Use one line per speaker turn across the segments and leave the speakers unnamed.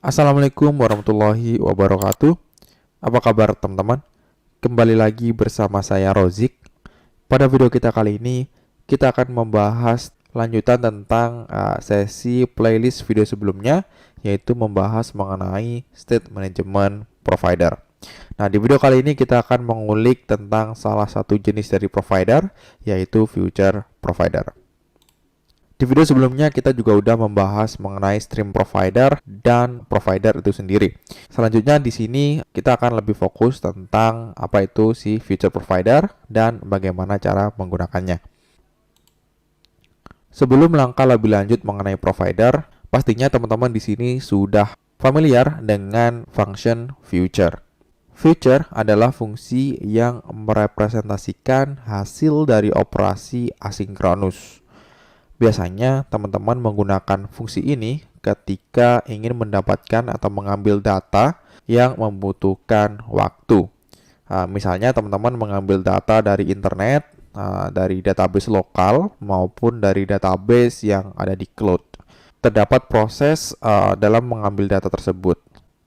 Assalamualaikum warahmatullahi wabarakatuh. Apa kabar teman-teman? Kembali lagi bersama saya Rozik. Pada video kita kali ini, kita akan membahas lanjutan tentang sesi playlist video sebelumnya, yaitu membahas mengenai state management provider. Nah, di video kali ini kita akan mengulik tentang salah satu jenis dari provider, yaitu future provider. Di video sebelumnya kita juga udah membahas mengenai stream provider dan provider itu sendiri. Selanjutnya di sini kita akan lebih fokus tentang apa itu si future provider dan bagaimana cara menggunakannya. Sebelum langkah lebih lanjut mengenai provider, pastinya teman-teman di sini sudah familiar dengan function future. Future adalah fungsi yang merepresentasikan hasil dari operasi asinkronus. Biasanya teman-teman menggunakan fungsi ini ketika ingin mendapatkan atau mengambil data yang membutuhkan waktu. Misalnya teman-teman mengambil data dari internet, dari database lokal maupun dari database yang ada di cloud. Terdapat proses dalam mengambil data tersebut.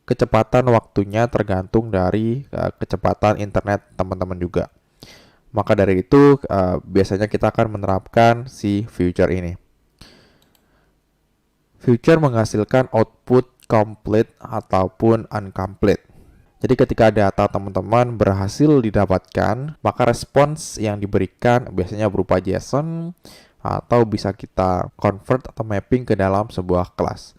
Kecepatan waktunya tergantung dari kecepatan internet teman-teman juga. Maka dari itu, biasanya kita akan menerapkan si future ini. Future menghasilkan output complete ataupun incomplete. Jadi ketika data teman-teman berhasil didapatkan, maka respons yang diberikan biasanya berupa JSON atau bisa kita convert atau mapping ke dalam sebuah kelas.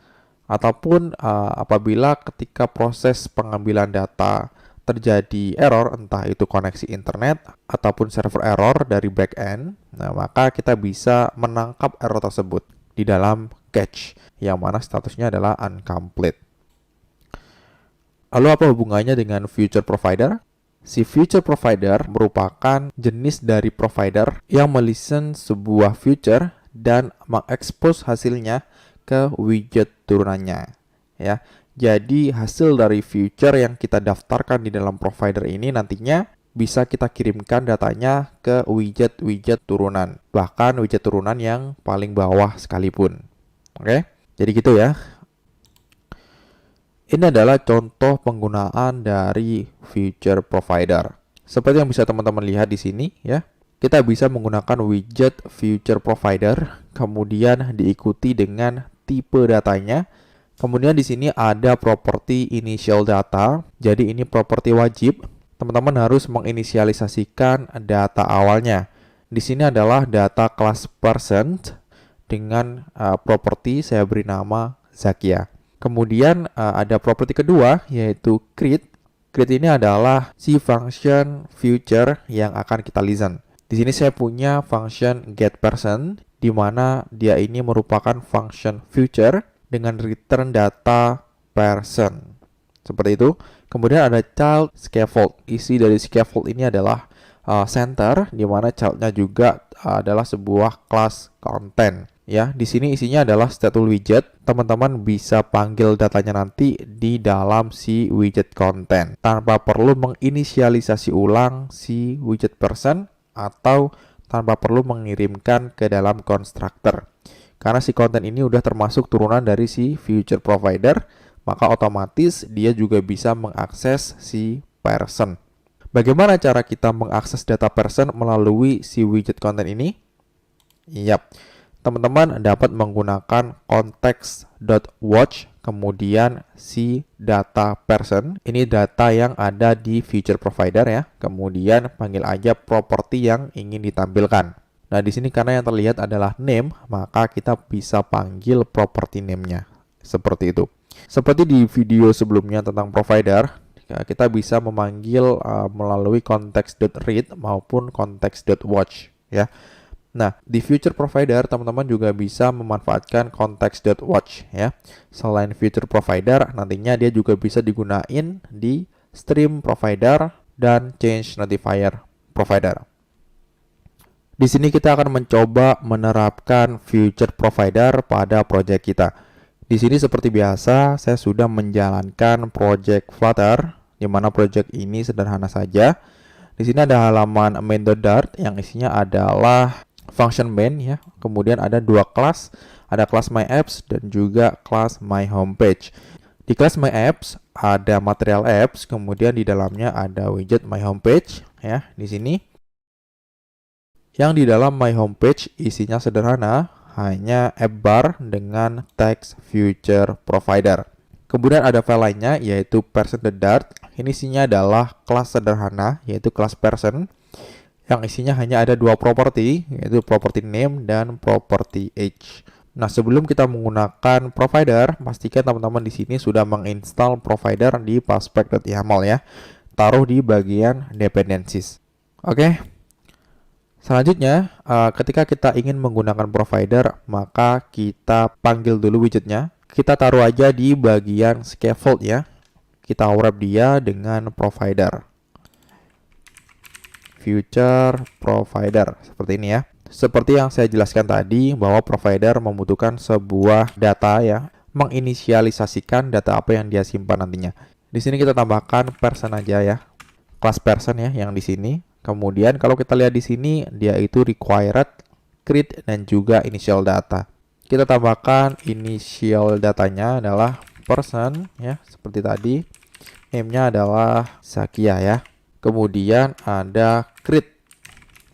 Ataupun apabila ketika proses pengambilan data terjadi error, entah itu koneksi internet ataupun server error dari backend, maka kita bisa menangkap error tersebut di dalam cache, yang mana statusnya adalah incomplete. Lalu apa hubungannya dengan future provider? Si future provider merupakan jenis dari provider yang melisten sebuah future dan mengekspos hasilnya ke widget turunannya, ya. Jadi hasil dari future yang kita daftarkan di dalam provider ini nantinya bisa kita kirimkan datanya ke widget-widget turunan, bahkan widget turunan yang paling bawah sekalipun. Oke, jadi gitu ya. Ini adalah contoh penggunaan dari future provider. Seperti yang bisa teman-teman lihat di sini ya. Kita bisa menggunakan widget future provider, kemudian diikuti dengan tipe datanya. Kemudian di sini ada properti initial data. Jadi ini properti wajib. Teman-teman harus menginisialisasikan data awalnya. Di sini adalah data kelas person dengan properti saya beri nama Zakia. Kemudian ada properti kedua yaitu create. Create ini adalah si function future yang akan kita listen. Di sini saya punya function getPerson di mana dia ini merupakan function future dengan return data person. Seperti itu. Kemudian ada child scaffold. Isi dari scaffold ini adalah center, di mana childnya juga adalah sebuah kelas content. Ya, di sini isinya adalah stateful widget. Teman-teman bisa panggil datanya nanti di dalam si widget content tanpa perlu menginisialisasi ulang si widget person atau tanpa perlu mengirimkan ke dalam constructor. Karena si konten ini udah termasuk turunan dari si future provider, maka otomatis dia juga bisa mengakses si person. Bagaimana cara kita mengakses data person melalui si widget konten ini? Yap, teman-teman dapat menggunakan context.watch, kemudian si data person. Ini data yang ada di future provider ya. Kemudian panggil aja properti yang ingin ditampilkan. Nah, di sini karena yang terlihat adalah name, maka kita bisa panggil property name-nya. Seperti itu. Seperti di video sebelumnya tentang provider, kita bisa memanggil melalui context.read maupun context.watch, ya. Nah, di future provider, teman-teman juga bisa memanfaatkan context.watch, ya. Selain future provider, nantinya dia juga bisa digunain di stream provider dan change notifier provider. Di sini kita akan mencoba menerapkan future provider pada project kita. Di sini seperti biasa, saya sudah menjalankan project Flutter, di mana project ini sederhana saja. Di sini ada halaman main.dart yang isinya adalah function main ya. Kemudian ada dua kelas, ada kelas my apps dan juga kelas my homepage. Di kelas My Apps ada material apps, kemudian di dalamnya ada widget My Homepage ya di sini. Yang di dalam My Homepage isinya sederhana, hanya app bar dengan teks Future Provider. Kemudian ada file lainnya yaitu person.dart. Ini isinya adalah kelas sederhana yaitu kelas person yang isinya hanya ada dua properti yaitu property name dan property age. Nah, sebelum kita menggunakan provider, pastikan teman-teman di sini sudah menginstal provider di paspec.yaml ya. Taruh di bagian dependencies. Oke. Selanjutnya, ketika kita ingin menggunakan provider, maka kita panggil dulu widgetnya. Kita taruh aja di bagian scaffold ya. Kita wrap dia dengan provider. Future provider seperti ini ya. Seperti yang saya jelaskan tadi bahwa provider membutuhkan sebuah data ya, menginisialisasikan data apa yang dia simpan nantinya. Di sini kita tambahkan person aja ya. Kelas person ya yang di sini. Kemudian kalau kita lihat di sini dia itu required, create dan juga initial data. Kita tambahkan initial datanya adalah person ya seperti tadi. Name-nya adalah Zakia ya. Kemudian ada create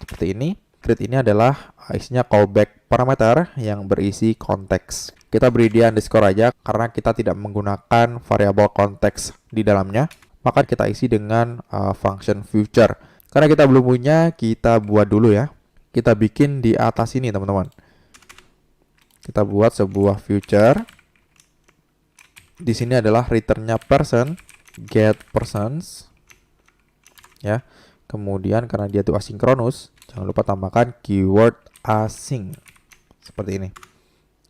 seperti ini. Create ini adalah isinya callback parameter yang berisi konteks. Kita beri dia underscore aja karena kita tidak menggunakan variabel konteks di dalamnya. Maka kita isi dengan function future. Karena kita belum punya, kita buat dulu ya. Kita bikin di atas ini teman-teman. Kita buat sebuah future. Di sini adalah returnnya person, get persons. Ya. Kemudian karena dia itu asinkronus, jangan lupa tambahkan keyword async. Seperti ini.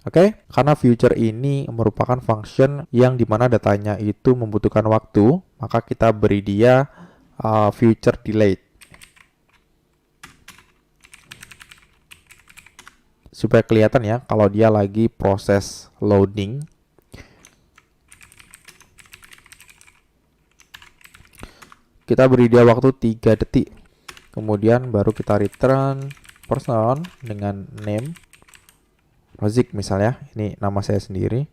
Oke, karena future ini merupakan function yang dimana datanya itu membutuhkan waktu, maka kita beri dia future delayed. Supaya kelihatan ya kalau dia lagi proses loading. Kita beri dia waktu 3 detik. Kemudian baru kita return person dengan name. Rozik misalnya, ini nama saya sendiri.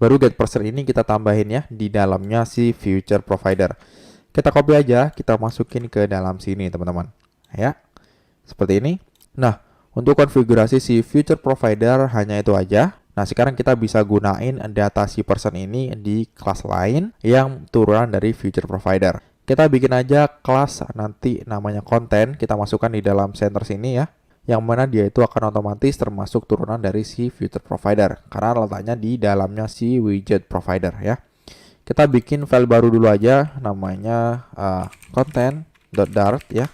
Baru get person ini kita tambahin ya di dalamnya si future provider. Kita copy aja, kita masukin ke dalam sini teman-teman. Ya, seperti ini. Nah, untuk konfigurasi si future provider hanya itu aja. Nah, sekarang kita bisa gunain data si person ini di kelas lain yang turunan dari future provider. Kita bikin aja kelas nanti namanya konten, kita masukkan di dalam center sini ya. Yang mana dia itu akan otomatis termasuk turunan dari si future provider. Karena letaknya di dalamnya si widget provider ya. Kita bikin file baru dulu aja, namanya content.dart ya.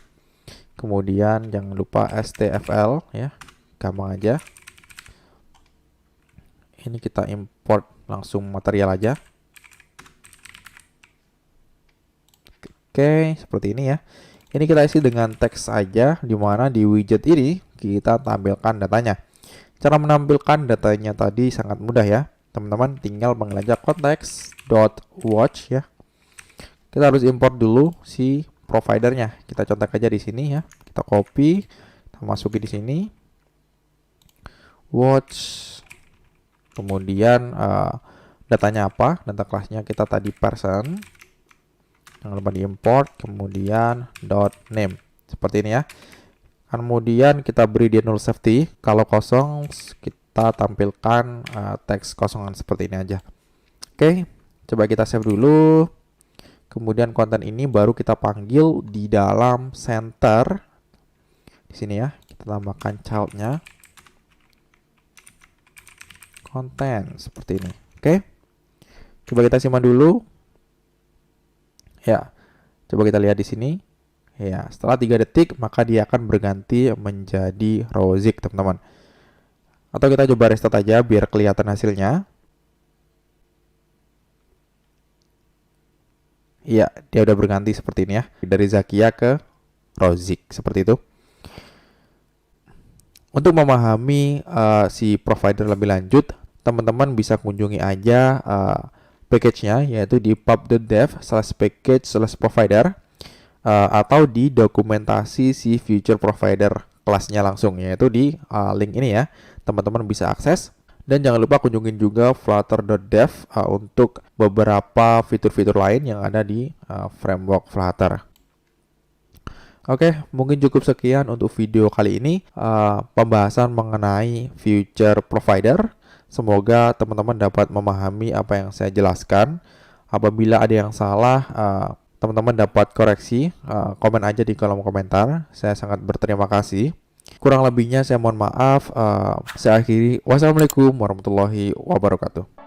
Kemudian jangan lupa stfl ya, gampang aja. Ini kita import langsung material aja. Oke, seperti ini ya. Ini kita isi dengan teks aja, di mana di widget ini kita tampilkan datanya. Cara menampilkan datanya tadi sangat mudah ya. Teman-teman tinggal panggil aja context.watch ya. Kita harus import dulu si providernya. Kita contek aja di sini ya. Kita copy, kita masukin di sini. Watch. Kemudian datanya apa? Data kelasnya kita tadi person. Jangan lupa diimport, kemudian .name. Seperti ini ya. Kemudian kita beri dia null safety. Kalau kosong, kita tampilkan teks kosongan seperti ini aja. Oke, coba kita save dulu. Kemudian konten ini baru kita panggil di dalam center. Di sini ya, kita tambahkan child-nya. Konten seperti ini. Oke. Coba kita simpan dulu. Ya, coba kita lihat di sini. Ya, setelah 3 detik maka dia akan berganti menjadi Rozik, teman-teman. Atau kita coba restart aja biar kelihatan hasilnya. Iya, dia udah berganti seperti ini ya. Dari Zakia ke Rozik, seperti itu. Untuk memahami si provider lebih lanjut, teman-teman bisa kunjungi aja package-nya, yaitu di pub.dev/package/provider atau di dokumentasi si future provider kelasnya langsung, yaitu di link ini ya. Teman-teman bisa akses. Dan jangan lupa kunjungin juga flutter.dev untuk beberapa fitur-fitur lain yang ada di framework Flutter. Oke, mungkin cukup sekian untuk video kali ini, pembahasan mengenai future provider. Semoga teman-teman dapat memahami apa yang saya jelaskan. Apabila ada yang salah, teman-teman dapat koreksi, komen aja di kolom komentar. Saya sangat berterima kasih. Kurang lebihnya saya mohon maaf. Saya akhiri. Wassalamualaikum warahmatullahi wabarakatuh.